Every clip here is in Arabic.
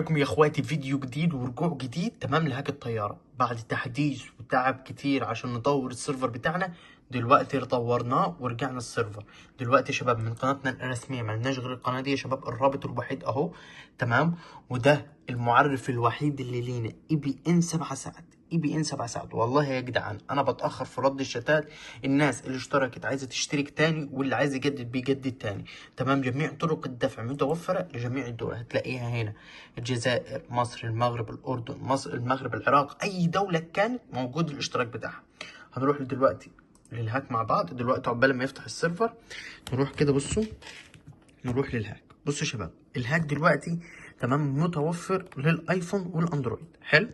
لكم يا اخواتي فيديو جديد ورجوع جديد تمام لهاك الطياره بعد تحديث وتعب كتير عشان نطور السيرفر بتاعنا. دلوقتي طورناه ورجعنا السيرفر. دلوقتي يا شباب من قناتنا الرسميه مالناش غير القناه دي يا شباب، الرابط الوحيد اهو تمام. وده المعرف الوحيد اللي لينا اي بي ان 7 ساعات، اي بي ان 7 ساعات. والله يا جدعان انا بتاخر في رد الشتات. الناس اللي اشتركت عايزه تشترك تاني، واللي عايز يجدد بيجدد تاني تمام. جميع طرق الدفع متوفره لجميع الدول، هتلاقيها هنا: الجزائر، مصر، المغرب، الاردن، مصر، المغرب، العراق، اي دوله كانت موجود الاشتراك بتاعها. هنروح دلوقتي للهاك مع بعض. دلوقتي عقبال ما يفتح السيرفر نروح كده، بصوا نروح للهاك. بصوا يا شباب الهاك دلوقتي تمام متوفر للايفون والاندرويد. حلو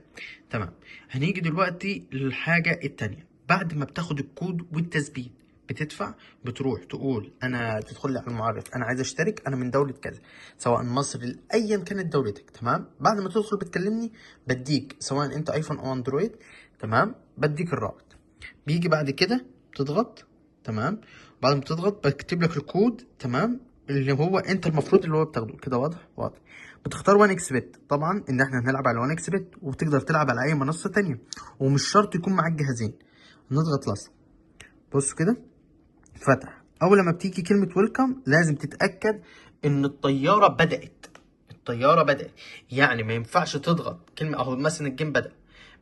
تمام. هنيجي دلوقتي للحاجه التانيه. بعد ما بتاخد الكود والتثبيت بتدفع، بتروح تقول انا، تدخل لي على المعرف انا عايز اشترك، انا من دوله كذا، سواء مصر ايا كانت دولتك تمام. بعد ما تدخل بتكلمني بديك، سواء انت ايفون او اندرويد تمام، بديك الرابط. بيجي بعد كده تضغط تمام. بعد ما تضغط بكتب لك الكود تمام، اللي هو انت المفروض اللي هو بتاخده كده. واضح واضح. بتختار 1 اكس بت، طبعا ان احنا هنلعب على 1 اكس بت، وبتقدر تلعب على اي منصه تانية، ومش شرط يكون معاك جهازين. نضغط لاست. بصوا كده فتح. اول ما بتيجي كلمه ويلكم لازم تتاكد ان الطياره بدات. الطياره بدات، يعني ما ينفعش تضغط كلمه اهو مثلا الجيم بدا،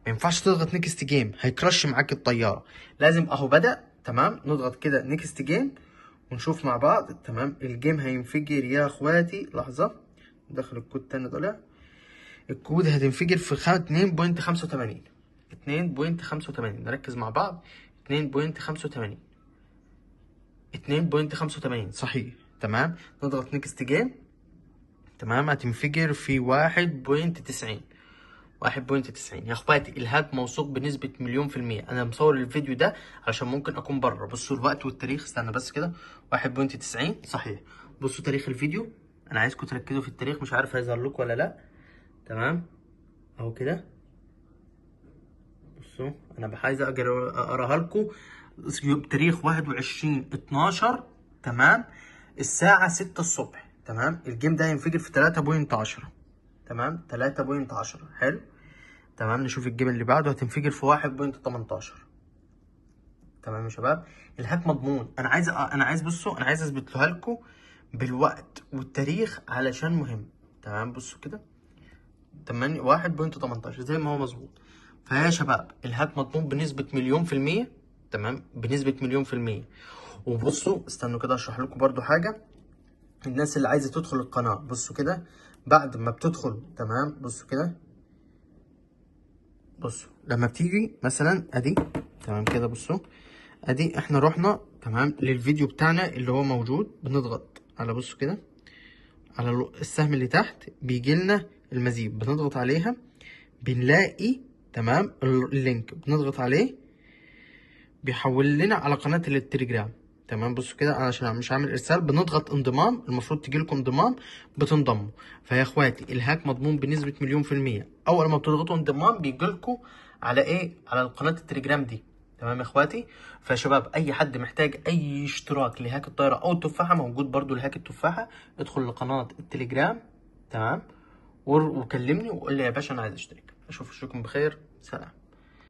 ما ينفعش تضغط نيكست جيم هيكرش معاك الطياره. لازم اهو بدا تمام، نضغط كده نيكست جيم ونشوف مع بعض تمام. الجيم هينفجر يا اخواتي. لحظه دخل الكود تاني طلع. الكود هتنفجر في 2.85. 2.85 نركز مع بعض. 2.85 2.85 صحيح تمام. نضغط نيكست جيم تمام. هتنفجر في 1.90. 1.90 يا اخواتي. الهاك موثوق بنسبة مليون في المية. انا مصور الفيديو ده علشان ممكن اكون بره. بصوا الوقت والتاريخ، استنى بس كده. 1.90 صحيح. بصوا تاريخ الفيديو، انا عايزكم تركزوا في التاريخ، مش عارف هيظهر لكم ولا لا. تمام اهو كده. بصوا انا عايز اقراها لكم. تاريخ 21/12 تمام، الساعة 6 الصبح تمام. الجيم ده هينفجر في 3.10 تمام. 3.10 حلو تمام. نشوف الجيم اللي بعده. هتنفجر في 1.18 تمام يا شباب. الهاك مضمون. انا عايز بصوا، انا عايز اثبتها لكم بالوقت والتاريخ علشان مهم تمام. بصوا كده 1.18 زي ما هو مظبوط. فيا شباب الهاك مضمون بنسبة مليون في المية تمام، بنسبة مليون في المية. وبصوا استنوا كده اشرح لكم برضو حاجة. الناس اللي عايزة تدخل القناة بصوا كده، بعد ما بتدخل تمام. بصوا كده، بصوا لما بتيجي مثلا ادي تمام كده. بصوا ادي احنا رحنا تمام للفيديو بتاعنا اللي هو موجود. بنضغط على، بصوا كده، على السهم اللي تحت بيجي لنا المزيد، بنضغط عليها بنلاقي تمام اللينك، بنضغط عليه بيحول لنا على قناة التليجرام تمام. بصوا كده انا عشان مش عامل ارسال بنضغط انضمام، المفروض تجي لكم انضمام بتنضموا. فيا اخواتي الهاك مضمون بنسبة مليون في المية. اول ما بتضغطوا انضمام بيجي لكم على ايه؟ على قناة التليجرام دي تمام يا اخواتي. فيا شباب اي حد محتاج اي اشتراك لهاك الطائرة او التفاحة، موجود برضو لهاك التفاحة. ادخل لقناة التليجرام تمام، وكلمني وقول لي يا باشا انا عايز اشترك. اشوفكم بخير، سلام.